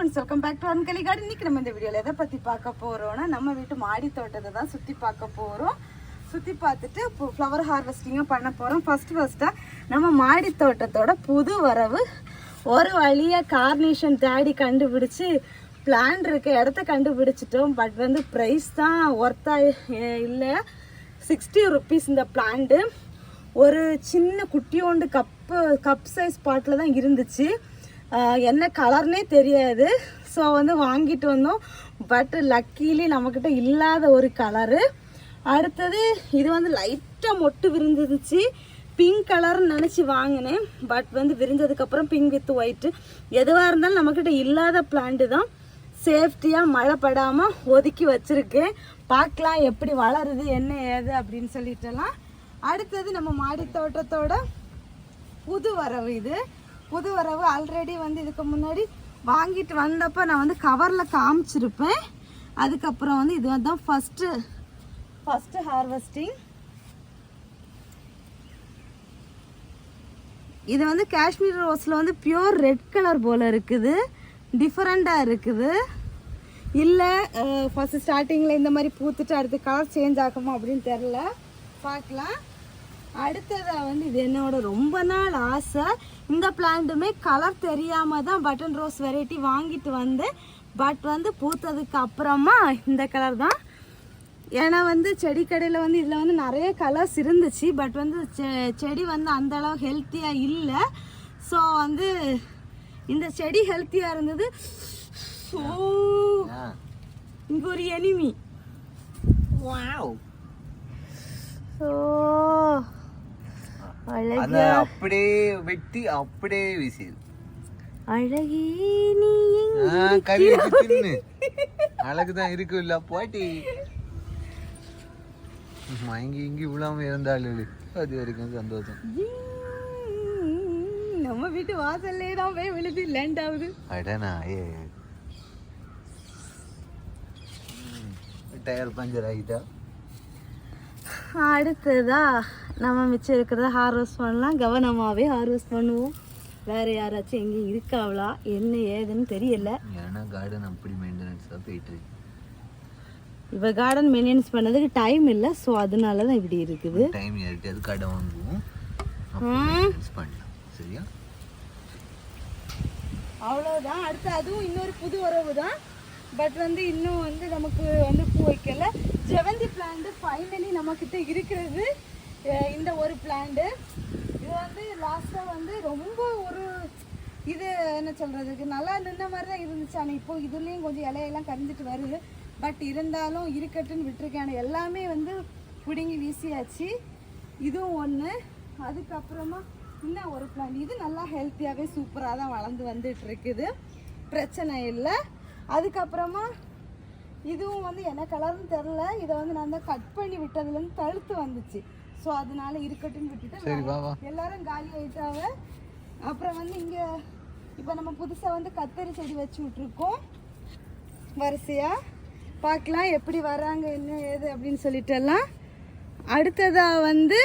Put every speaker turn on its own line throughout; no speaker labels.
Friends, welcome back to அன்கலி garden. இன்னைக்கு நம்ம இந்த வீடியோவில் எதை பற்றி பார்க்க போகிறோம்னா, நம்ம வீட்டு மாடி தோட்டத்தை தான் சுற்றி பார்க்க போகிறோம். சுற்றி பார்த்துட்டு இப்போ ஃப்ளவர் ஹார்வெஸ்டிங்காக பண்ண போகிறோம். ஃபஸ்ட்டாக நம்ம மாடி தோட்டத்தோட புது வரவு ஒரு வழியாக கார்னேஷன் தேடி கண்டுபிடிச்சி பிளான் இருக்க இடத்த கண்டுபிடிச்சிட்டோம். பட் வந்து ப்ரைஸ் தான் ஒர்த்தாக இல்லை. 60 ருபீஸ் இந்த பிளான்ட்டு. ஒரு சின்ன குட்டியோண்டு கப் சைஸ் பாட்டில் தான் இருந்துச்சு. என்ன கலர்னே தெரியாது. ஸோ வந்து வாங்கிட்டு வந்தோம். பட் லக்கிலி நம்மக்கிட்ட இல்லாத ஒரு கலரு. அடுத்தது இது வந்து லைட்டாக மொட்டு விரிஞ்சிருந்துச்சு. பிங்க் கலர்னு நினச்சி வாங்கினேன். பட் வந்து விரிஞ்சதுக்கப்புறம் பிங்க் வித் ஒயிட்டு. எதுவாக இருந்தாலும் நம்மக்கிட்ட இல்லாத பிளான்ட்டு தான். சேஃப்டியாக மழை படாமல் ஒதுக்கி வச்சுருக்கேன். பார்க்கலாம் எப்படி வளருது என்ன ஏது அப்படின்னு சொல்லிட்டுலாம். அடுத்தது நம்ம மாடி தோட்டத்தோட புது வரவு. இது புது வரவு. ஆல்ரெடி வந்து இதுக்கு முன்னாடி வாங்கிட்டு வந்தப்போ நான் வந்து கவரில் காமிச்சிருப்பேன். அதுக்கப்புறம் வந்து இது தான் ஃபஸ்ட்டு ஹார்வெஸ்டிங். இது வந்து காஷ்மீர் ரோஸில் வந்து பியூர் ரெட் கலர் போல் இருக்குது. டிஃப்ரெண்ட்டாக இருக்குது. இல்லை ஃபஸ்ட்டு ஸ்டார்டிங்கில் இந்த மாதிரி பூத்துட்டு அடுத்து கலர் சேஞ்ச் ஆகுமா அப்படின்னு தெரில. பார்க்கலாம். அடுத்ததாக வந்து இது என்னோட ரொம்ப நாள் ஆசை. இந்த பிளான்ட்டுமே கலர் தெரியாமல் தான் பட்டன் ரோஸ் வெரைட்டி வாங்கிட்டு வந்தேன். பட் வந்து பூத்ததுக்கு அப்புறமா இந்த கலர் தான். ஏன்னா வந்து செடி கடையில் வந்து இதில் வந்து நிறைய கலர்ஸ் இருந்துச்சு. பட் வந்து செடி வந்து அந்தளவு ஹெல்த்தியாக இல்லை. ஸோ வந்து இந்த செடி ஹெல்த்தியாக இருந்தது. ஸோ இங்கே ஒரு எனிமி. வாவ். ஸோ
அப்படியே வெட்டி அப்படியே வீசிடு.
அழகே நீ
அழகுதான் இருக்குல்ல போட்டி மயங்கி இங்கி விழாம இருந்தாலும் அது வரைக்கும் சந்தோஷம்.
நம்ம வீட்டு வாசல்லே தான் போய் விழுது லேண்ட் ஆகுது.
அடனா டயர் பஞ்சர் ஆகிட்டா.
அடுத்ததா நம்ம மிச்சம் இருக்கிறத ஹார்வெஸ்ட் பண்ணலாம். கவனமாகவே ஹார்வெஸ்ட் பண்ணுவோம். வேறு யாராச்சும் எங்கேயும் இருக்காவளா என்ன ஏதுன்னு தெரியல.
ஏன்னா கார்டன் அப்படி மெயின்டெனன்ஸாக போயிட்டு இருக்கு.
இப்போ கார்டன் மெயின்டெனன்ஸ் பண்ணதுக்கு டைம் இல்லை. ஸோ அதனால தான் இப்படி இருக்குது.
டைம் யார்கிட்டயாவது கடை வாங்குவோம், பண்ணலாம். சரியா?
அவ்வளோதான். அடுத்து அதுவும் இன்னொரு புது உறவு தான். பட் வந்து இன்னும் வந்து நமக்கு வந்து பூ வைக்கல. ஜெவந்தி பிளான்ட்டு ஃபைனலி நம்மக்கிட்ட இருக்கிறது. இந்த ஒரு பிளான்ட்டு இது வந்து லாஸ்ட்டாக வந்து ரொம்ப ஒரு இது என்ன சொல்கிறதுக்கு நல்லா நின்ன மாதிரி தான் இருந்துச்சு. ஆனால் இப்போ இதுலேயும் கொஞ்சம் இலையெல்லாம் கரிஞ்சிட்டு வருது. பட் இருந்தாலும் இருக்கட்டுன்னு விட்டுருக்கேன். எல்லாமே வந்து பிடுங்கி வீசியாச்சு. இதுவும் ஒன்று. அதுக்கப்புறமா இன்னும் ஒரு பிளான். இது நல்லா ஹெல்த்தியாகவே சூப்பராக தான் வளர்ந்து வந்துட்டு இருக்குது. பிரச்சனை இல்லை. அதுக்கப்புறமா இதுவும் வந்து என்ன கலர்னு தெரில. இதை வந்து நான் தான் கட் பண்ணி விட்டதுலேருந்து தழுத்து வந்துச்சு. ஸோ அதனால இருக்கட்டுன்னு விட்டுட்டு எல்லாரும் காலி ஆகிட்டாவ. அப்புறம் வந்து இங்கே இப்போ நம்ம புதுசாக வந்து கத்தரி செடி வச்சு விட்ருக்கோம் வரிசையாக. பார்க்கலாம் எப்படி வராங்க என்ன ஏது அப்படின்னு சொல்லிட்டெல்லாம். அடுத்ததாக வந்து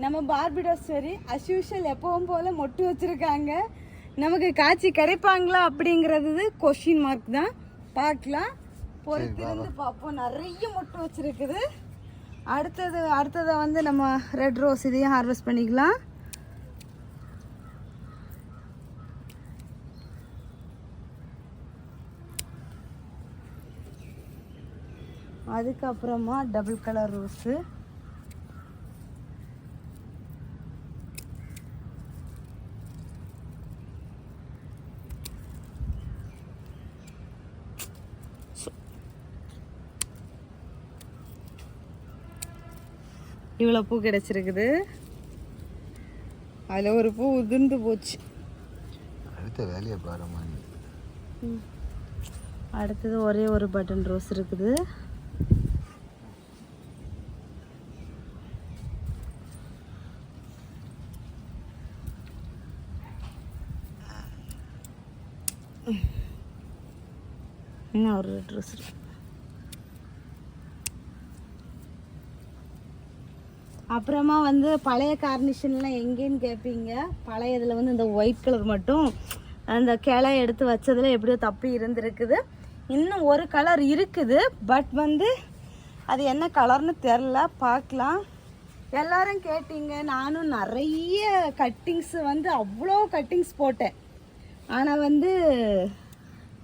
நம்ம பார்பிடோஸ் செடி அஸ்யூஷுவல் எப்பவும் போல் மொட்டு வச்சுருக்காங்க. நமக்கு காய்ச்சி கிடைப்பாங்களா அப்படிங்கிறது கொஷின் மார்க் தான். பார்க்கலாம், பொறுத்திருந்து பார்ப்போம். நிறைய மொட்டு வச்சுருக்குது. அடுத்ததை வந்து நம்ம ரெட் ரோஸ் இதையும் ஹார்வெஸ்ட் பண்ணிக்கலாம். அதுக்கப்புறமா டபுள் கலர் ரோஸு. இவ்வளோ பூ கிடைச்சிருக்குது. அதில் ஒரு பூ உதிர்ந்து போச்சு.
அடுத்த வேலையை பாருமா.
அடுத்தது ஒரே ஒரு பட்டன் ரோஸ் இருக்குது. இன்னும் ஒரு ரெட் ரோஸ் இருக்கு. அப்புறமா வந்து பழைய கார்னிஷன்லாம் எங்கேன்னு கேட்பீங்க. பழையதில் வந்து இந்த ஒயிட் கலர் மட்டும் அந்த கிளை எடுத்து வச்சதில் எப்படியோ தப்பி இருந்திருக்குது. இன்னும் ஒரு கலர் இருக்குது, பட் வந்து அது என்ன கலர்னு தெரில, பார்க்கலாம். எல்லாரும் கேட்டீங்க, நானும் நிறைய கட்டிங்ஸு வந்து அவ்வளோ கட்டிங்ஸ் போட்டேன், ஆனால் வந்து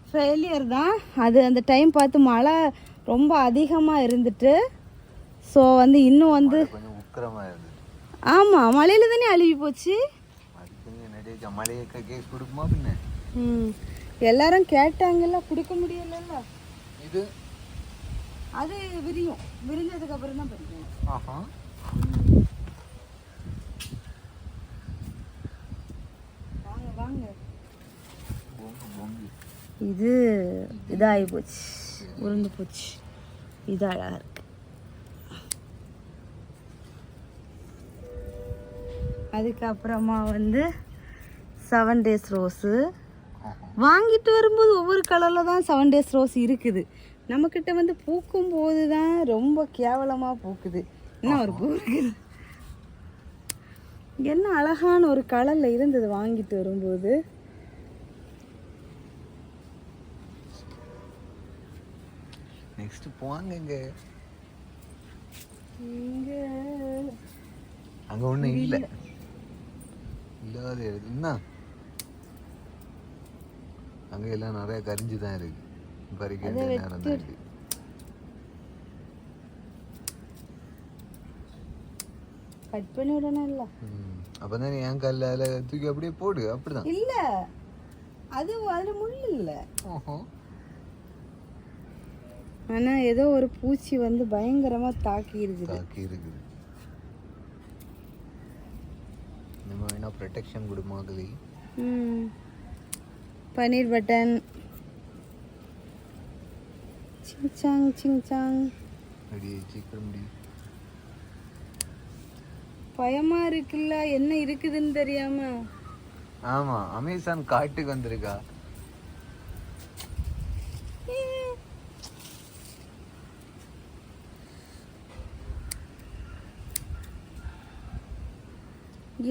ஃபெயிலியர் தான். அது அந்த டைம் பார்த்து மழை ரொம்ப அதிகமாக இருந்துட்டு, ஸோ வந்து இன்னும் வந்து
கொஞ்சம் உக்கிரமாக இருந்தது.
ஆமாம், மழையில் தானே அழுகி போச்சு.
மழையை கேஸ் கொடுக்குமா பின்ன?
எல்லாரும் கேட்டாங்கல்ல, கொடுக்க முடியலல்ல.
இது
அது விரியும், விரிஞ்சதுக்கு அப்புறம் தான் படிக்கணும்.
ஆஹா,
வாங்க வாங்க.
பொங்கி
இது இதாகி போச்சு, உருண்டு போச்சு. இது அழகா இருக்கு. அதுக்கப்புறமா வந்து 7 days ரோஸு வாங்கிட்டு வரும்போது ஒவ்வொரு கலரில் தான் 7 days ரோஸ் இருக்குது. நம்மக்கிட்ட வந்து பூக்கும் போது தான் ரொம்ப கேவலமாக பூக்குது. என்ன ஒரு பூ இருக்குது, என்ன அழகான ஒரு கலரில் இருந்தது வாங்கிட்டு வரும்போது.
நெக்ஸ்ட் போவாங்க
இங்கே
அங்கே ஒன்றும் இல்லை இல்லாத என்ன, அங்கே எல்லாம் நிறைய கரிஞ்சு தான் இருக்கு. பறிக்க நேரம் தான் இருக்கு.
கட் பண்ணி விடணும்ல.
அப்போ தான் என் கல்லால் தூக்கி அப்படியே போடு. அப்படிதான்
இல்லை, அது அதில் முள் இல்லை. ஆனால் ஏதோ ஒரு பூச்சி வந்து பயங்கரமாக தாக்கி இருக்குது.
நம்ம வேணா ப்ரொடெக்ஷன் கொடுமாகலி.
பன்னீர் பட்டன் சிங்சாங் சிங்சாங்
அப்படியே சீக்கிரம் முடி.
பயமா இருக்குல்ல, என்ன இருக்குதுன்னு தெரியாம.
ஆமா, அமேசான் காட்டுக்கு வந்திருக்கா.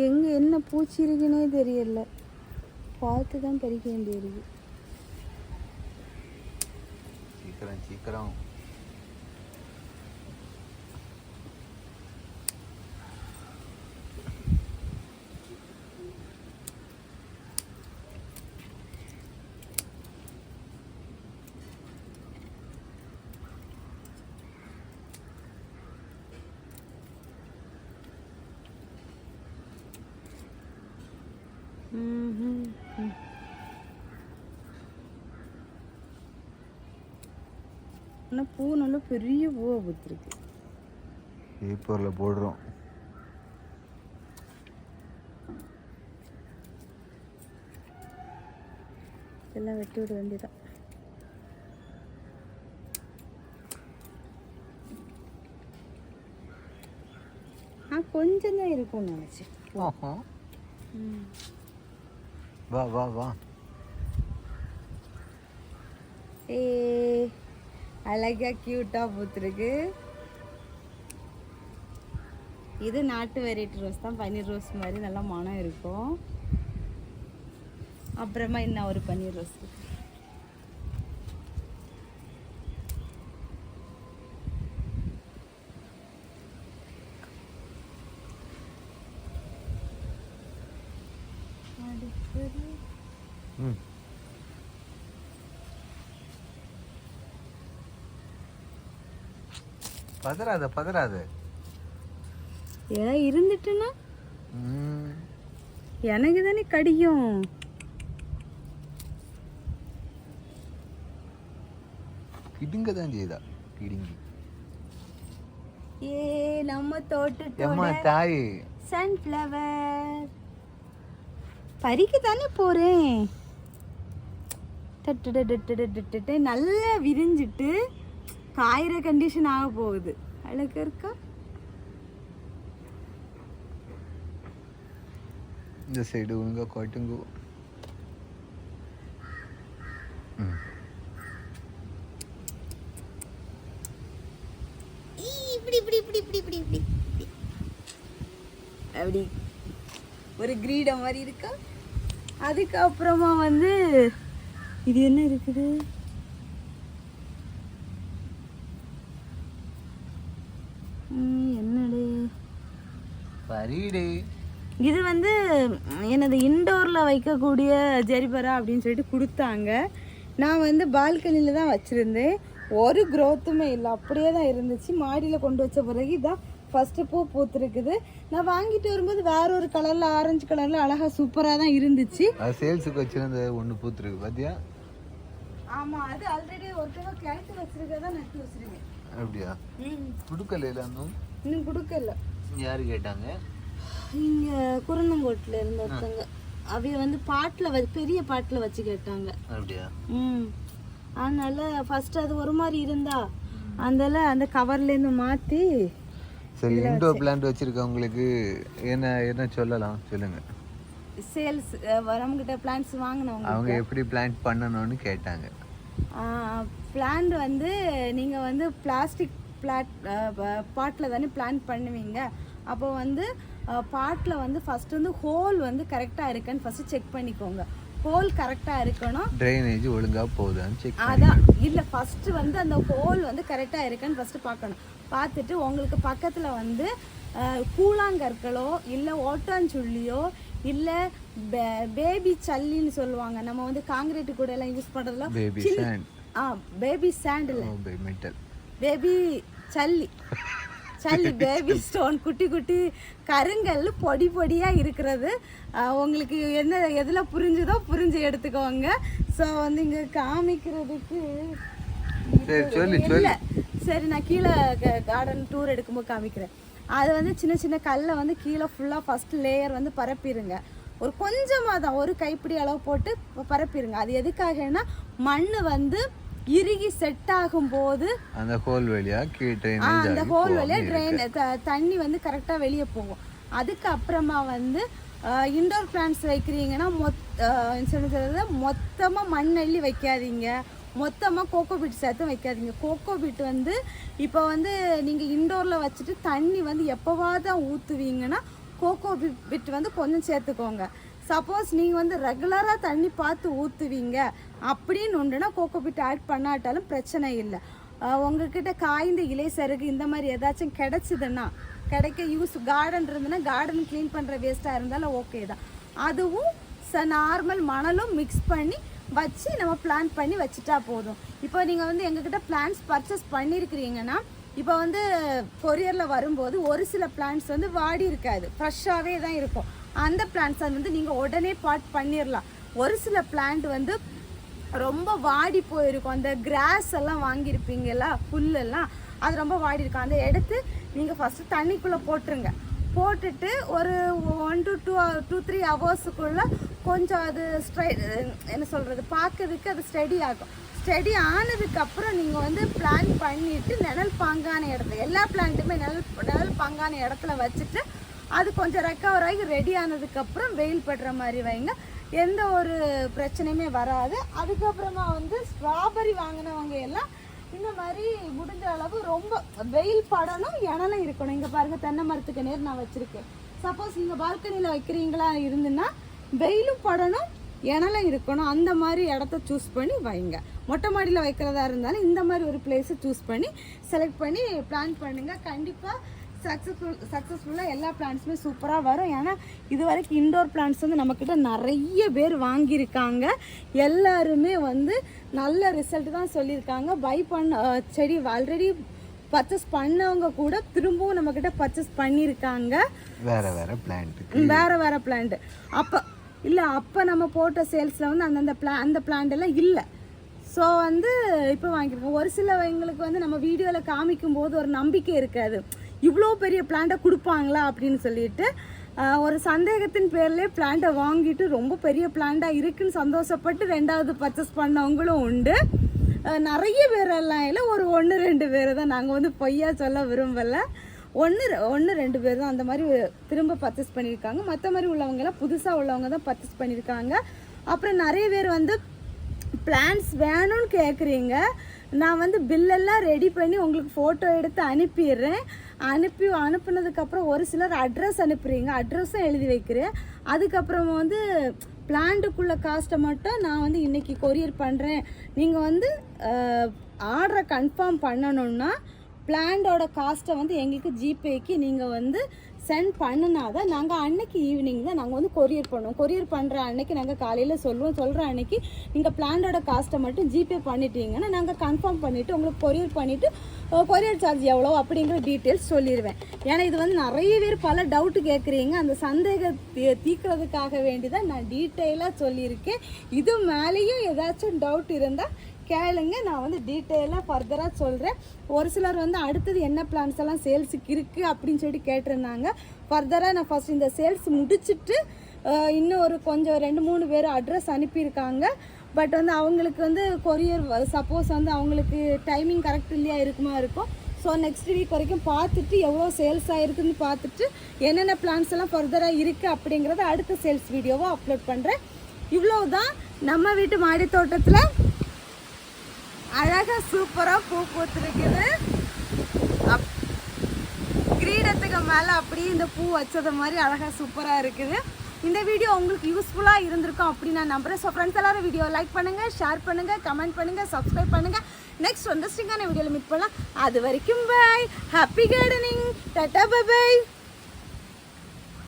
எங்க என்ன பூச்சி இருக்குன்னே தெரியல, பார்த்து தான் பறிக்க வேண்டியிருக்கு.
சீக்கிரம் சீக்கிரம்.
ஆனால் பூ நல்லா பெரிய பூவை பூத்துருக்கு.
பேப்பரில் போடுறோம்.
எல்லாம் வெட்டி விட வேண்டியதான். கொஞ்சம் தான் இருக்கும்னு நினச்சேன்.
வா வா வா.
அழகா கியூட்டாக பூத்துருக்கு. இது நாட்டு வெரைட்டி ரோஸ் தான், பன்னீர் ரோஸ் மாதிரி நல்லா மனம் இருக்கும். அப்புறமா இன்னும் ஒரு பன்னீர் ரோஸ் இருக்கு.
பதறாத பதறாத.
ஏதாவது இருந்துட்டுன்னா எனக்கு தானே கடிக்கும்.
கிடுங்க தான் செய்தா, கிடுங்கி.
நம்ம தோட்டத்தோட
தாய்
சன்ஃப்ளவர் பறிக்க தானே போறேன். நல்லா விரிஞ்சிட்டு காயிற கண்டிஷன் ஆக போகுது. அழகா இருக்கா?
இந்த சைடு ஒழுங்கா காட்டுங்க.
இப்படி இப்படி இப்படி இப்படி இப்படி இப்படி அப்படி ஒரு கிரீடம் மாதிரி இருக்கா. அதுக்கப்புறமா வந்து இது என்ன இருக்குது, என்னடு
பரீடே.
இது வந்து எனது இன்டோரில் வைக்கக்கூடிய ஜெரிபரா அப்படின்னு சொல்லிட்டு கொடுத்தாங்க. நான் வந்து பால்கனியில் தான் வச்சுருந்தேன். ஒரு க்ரோத்துமே இல்லை, அப்படியே தான் இருந்துச்சு. மாடியில் கொண்டு வச்ச பிறகு இதான் ஃபஸ்ட்டு பூ பூத்துருக்குது. நான் வாங்கிட்டு வரும்போது வேற ஒரு கலரில் ஆரஞ்சு கலரில் அழகாக சூப்பராக தான் இருந்துச்சு.
அது சேல்ஸுக்கு வச்சிருந்த ஒன்று பூத்துருக்கு பார்த்தியா?
ஆமாம், அது ஆல்ரெடி ஒருத்தவங்க கிளைத்து வச்சுருக்கா நட்டு வச்சுருக்கேன்.
அப்படியா? கொடுக்கல
இன்னும் கொடுக்கல.
யாரு கேட்டாங்க?
இங்கே குருந்தங்கோட்டில் இருந்த ஒருத்தவங்க, அவைய வந்து பாட்டில் பெரிய பாட்டில் வச்சு கேட்டாங்க.
அப்படியா?
அதனால ஃபர்ஸ்ட் அது ஒரு மாதிரி இருந்தா அந்த கவர்லேருந்து மாற்றி.
சரி, இன்டோர் பிளான்ட் வச்சிருக்கவங்களுக்கு என்ன சொல்லலாம் சொல்லுங்க.
சேல்ஸ் வரவங்கிட்ட பிளான்ஸ் வாங்கினவங்க
அவங்க எப்படி பிளான்ட் பண்ணணும்னு கேட்டாங்க.
பிளான்ட் வந்து நீங்கள் வந்து பிளாஸ்டிக் பாட்டில் தானே பிளான் பண்ணுவீங்க. அப்போ வந்து பாட்டில் வந்து ஃபஸ்ட்டு வந்து ஹோல் வந்து கரெக்டாக இருக்கான்னு ஃபஸ்ட்டு செக் பண்ணிக்கோங்க. ஹோல் கரெக்டாக இருக்கணும்,
ட்ரைனேஜ் ஒழுங்காக போகுதான்னு செக்.
அதான் இல்லை, ஃபஸ்ட்டு வந்து அந்த ஹோல் வந்து கரெக்டாக இருக்கான்னு ஃபஸ்ட்டு பார்க்கணும். பார்த்துட்டு உங்களுக்கு பக்கத்தில் வந்து கூழாங்கற்களோ இல்லை ஓட்டாஞ்சுள்ளியோ இல்லை பேபி சல்லின்னு சொல்லுவாங்க. நம்ம வந்து காங்கிரீட்டு கூட எல்லாம் யூஸ் பண்ணுறதுல பேபி சாண்ட் இல்லை, பேபி சல்லி பேபி ஸ்டோன், குட்டி குட்டி கருங்கல் பொடி பொடியாக இருக்கிறது. உங்களுக்கு என்ன எதில் புரிஞ்சுதோ புரிஞ்சு எடுத்துக்கோங்க. ஸோ வந்து இங்கே காமிக்கிறதுக்கு இல்லை. சரி, நான் கீழே கார்டன் டூர் எடுக்கும்போது காமிக்கிறேன். அது வந்து சின்ன சின்ன கல்லை வந்து கீழே ஃபுல்லாக ஃபஸ்ட்டு லேயர் வந்து பரப்பிடுங்க. ஒரு கொஞ்சமாக தான், ஒரு கைப்பிடி அளவு போட்டு பரப்பிடுங்க. அது எதுக்காகனா மண் வந்து இறுகி செட் ஆகும்போது
அந்த ஹோல் வழியாக
ட்ரெயின் தண்ணி வந்து கரெக்டாக வெளியே போகும். அதுக்கப்புறமா வந்து இன்டோர் பிளான்ட்ஸ் வைக்கிறீங்கன்னா மொத்தமாக மண் அள்ளி வைக்காதீங்க, மொத்தமாக கோகோபீட் சேர்த்து வைக்காதீங்க. கோகோபீட் வந்து இப்போ வந்து நீங்கள் இன்டோரில் வச்சுட்டு தண்ணி வந்து எப்போவாது தான் ஊற்றுவீங்கன்னா கோகோபீட் வந்து கொஞ்சம் சேர்த்துக்கோங்க. சப்போஸ் நீங்கள் வந்து ரெகுலராக தண்ணி பார்த்து ஊற்றுவீங்க அப்படின்னு உண்டுன்னா கோகோபீட் ஆட் பண்ணாட்டாலும் பிரச்சனை இல்லை. உங்ககிட்ட காய்ந்த இலை சருகு இந்த மாதிரி ஏதாச்சும் கிடைச்சிதுன்னா, யூஸ் கார்டன் இருந்ததுன்னா கார்டன் க்ளீன் பண்ணுற வேஸ்ட்டாக இருந்தாலும் ஓகே தான். அதுவும் நார்மல் மணலும் மிக்ஸ் பண்ணி வச்சு நம்ம பிளான் பண்ணி வச்சுட்டா போதும். இப்போ நீங்கள் வந்து எங்ககிட்ட பிளான்ஸ் பர்ச்சேஸ் பண்ணியிருக்கிறீங்கன்னா, இப்போ வந்து கொரியரில் வரும்போது ஒரு சில பிளான்ஸ் வந்து வாடி இருக்காது, ஃப்ரெஷ்ஷாகவே தான் இருக்கும். அந்த பிளான்ஸை வந்து நீங்கள் உடனே பாட் பண்ணிடலாம். ஒரு சில பிளான்ட் வந்து ரொம்ப வாடி போயிருக்கும். அந்த கிராஸ் எல்லாம் வாங்கியிருப்பீங்களா, புல்லெல்லாம் அது ரொம்ப வாடி இருக்கும். அந்த எடுத்து நீங்கள் ஃபஸ்ட்டு தண்ணிக்குள்ளே போட்டுருங்க. போட்டுட்டு ஒரு 1 to 2-3 ஹவர்ஸுக்குள்ளே கொஞ்சம் அது என்ன சொல்கிறது, பார்க்கறதுக்கு அது ஸ்டடி ஆகும். ஸ்டடி ஆனதுக்கப்புறம் நீங்கள் வந்து பிளான் பண்ணிவிட்டு நிழல் பாங்கான இடத்துல, எல்லா பிளான்ட்டுமே நிழல் பாங்கான இடத்துல வச்சுட்டு அது கொஞ்சம் ரெக்கவர் ஆகி ரெடி ஆனதுக்கப்புறம் வெயில் படுற மாதிரி வைங்க. எந்த ஒரு பிரச்சனையுமே வராது. அதுக்கப்புறமா வந்து ஸ்ட்ராபெரி வாங்கினவங்க எல்லாம் இந்த மாதிரி முடிஞ்ச அளவு ரொம்ப வெயில் படணும், இணலும் இருக்கணும். இங்கே பாருங்கள், தென்னை மரத்துக்கு நேர் நான் வச்சுருக்கேன். சப்போஸ் நீங்கள் பால்கனியில் வைக்கிறீங்களா இருந்துன்னா வெயிலும் படணும், இணலும் இருக்கணும். அந்த மாதிரி இடத்த சூஸ் பண்ணி வைங்க. மொட்டை மாடியில் வைக்கிறதா இருந்தாலும் இந்த மாதிரி ஒரு பிளேஸை சூஸ் பண்ணி செலக்ட் பண்ணி பிளான் பண்ணுங்கள். கண்டிப்பாக சக்ஸஸ்ஃபுல்லாக எல்லா பிளான்ஸுமே சூப்பராக வரும். ஏன்னா இது வரைக்கும் இன்டோர் பிளான்ஸ் வந்து நம்மக்கிட்ட நிறைய பேர் வாங்கியிருக்காங்க. எல்லாருமே வந்து நல்ல ரிசல்ட் தான் சொல்லியிருக்காங்க. பை பண்ண செடி ஆல்ரெடி பர்ச்சேஸ் பண்ணவங்க கூட திரும்பவும் நம்மக்கிட்ட பர்ச்சேஸ் பண்ணியிருக்காங்க. வேறு வேறு பிளான்ட் அப்போ நம்ம போட்ட சேல்ஸில் வந்து அந்த பிளான்ட் எல்லாம் இல்லை. ஸோ வந்து இப்போ வாங்கியிருக்கோம். ஒரு சிலவங்களுக்கு வந்து நம்ம வீடியோவில் காமிக்கும் போது ஒரு நம்பிக்கை இருக்காது, இவ்வளோ பெரிய பிளான்ட்டை கொடுப்பாங்களா அப்படின்னு சொல்லிட்டு. ஒரு சந்தேகத்தின் பேர்லேயே பிளான்ட்டை வாங்கிட்டு ரொம்ப பெரிய பிளான்ட்டாக இருக்குன்னு சந்தோஷப்பட்டு 2வது பர்ச்சேஸ் பண்ணவங்களும் உண்டு. நிறைய பேரெல்லாம் இல்லை, ஒரு 1-2 பேர் தான். நாங்கள் வந்து பொய்யா சொல்ல விரும்பலை. 1-2 பேர் தான் அந்த மாதிரி திரும்ப பர்ச்சேஸ் பண்ணியிருக்காங்க. மற்ற மாதிரி உள்ளவங்கெல்லாம் புதுசாக உள்ளவங்க தான் பர்ச்சேஸ் பண்ணியிருக்காங்க. அப்புறம் நிறைய பேர் வந்து பிளான்ஸ் வேணும்னு கேட்குறீங்க. நான் வந்து பில்லெல்லாம் ரெடி பண்ணி உங்களுக்கு ஃபோட்டோ எடுத்து அனுப்பிடுறேன். அனுப்புனதுக்கப்புறம் ஒரு சிலர் அட்ரஸ் அனுப்புகிறீங்க, அட்ரஸும் எழுதி வைக்கிறேன். அதுக்கப்புறமா வந்து பிளான்ட்டுக்குள்ள காஸ்ட்டை மட்டும் நான் வந்து இன்றைக்கி கொரியர் பண்ணுறேன். நீங்கள் வந்து ஆர்டரை கன்ஃபார்ம் பண்ணணுன்னா பிளான்டோட காஸ்ட்டை வந்து எங்களுக்கு ஜிபேக்கு நீங்கள் வந்து சென்ட் பண்ணினா தான் நாங்கள் அன்னைக்கு ஈவினிங் தான் நாங்கள் வந்து கொரியர் பண்ணுவோம். கொரியர் பண்ணுற அன்னைக்கு நாங்கள் காலையில் சொல்கிற அன்னைக்கு நீங்கள் பிளான்டோட காஸ்ட்டை மட்டும் ஜிபே பண்ணிட்டீங்கன்னா நாங்கள் கன்ஃபார்ம் பண்ணிவிட்டு உங்களுக்கு கொரியர் பண்ணிவிட்டு கொரியர் சார்ஜ் எவ்வளோ அப்படிங்கிற டீட்டெயில்ஸ் சொல்லிடுவேன். ஏன்னா இது வந்து நிறைய பேர் பல டவுட்டு கேட்குறீங்க. அந்த சந்தேகத்தை தீர்க்கிறதுக்காக வேண்டி தான் நான் டீட்டெயிலாக சொல்லியிருக்கேன். இது மேலேயும் ஏதாச்சும் டவுட் இருந்தால் கேளுங்க, நான் வந்து டீட்டெயிலாக ஃபர்தராக சொல்கிறேன். ஒரு சிலர் வந்து அடுத்தது என்ன பிளான்ஸ் எல்லாம் சேல்ஸுக்கு இருக்குது அப்படின்னு சொல்லிட்டு கேட்டிருந்தாங்க. ஃபர்தராக நான் ஃபஸ்ட் இந்த சேல்ஸ் முடிச்சுட்டு இன்னும் ஒரு கொஞ்சம் 2-3 பேர் அட்ரஸ் அனுப்பியிருக்காங்க. பட் வந்து அவங்களுக்கு வந்து கொரியர் சப்போஸ் வந்து அவங்களுக்கு டைமிங் கரெக்ட் இல்லையா இருக்கும். ஸோ நெக்ஸ்ட் வீக் வரைக்கும் பார்த்துட்டு எவ்வளோ சேல்ஸ் ஆகிருக்குன்னு பார்த்துட்டு என்னென்ன பிளான்ஸ் எல்லாம் ஃபர்தராக இருக்குது அப்படிங்கிறத அடுத்த சேல்ஸ் வீடியோவாக அப்லோட் பண்ணுறேன். இவ்வளோ தான் நம்ம வீட்டு மாடி தோட்டத்தில் அழகாக சூப்பராக பூ பூத்துருக்குது. கிரீடத்துக்கு மேலே அப்படியே இந்த பூ வச்சது மாதிரி அழகாக சூப்பராக இருக்குது. இந்த வீடியோ உங்களுக்கு யூஸ்ஃபுல்லாக இருந்திருக்கும் அப்படின்னு நான் நம்புகிறேன். ஸோ ஃப்ரெண்ட்ஸ் எல்லாரும் வீடியோ லைக் பண்ணுங்கள், ஷேர் பண்ணுங்கள், கமெண்ட் பண்ணுங்கள், சப்ஸ்கிரைப் பண்ணுங்கள். நெக்ஸ்ட் இன்ட்ரெஸ்டிங்கான வீடியோவில் மீட் பண்ணலாம். அது வரைக்கும் bye. Happy gardening. Ta-ta bye by.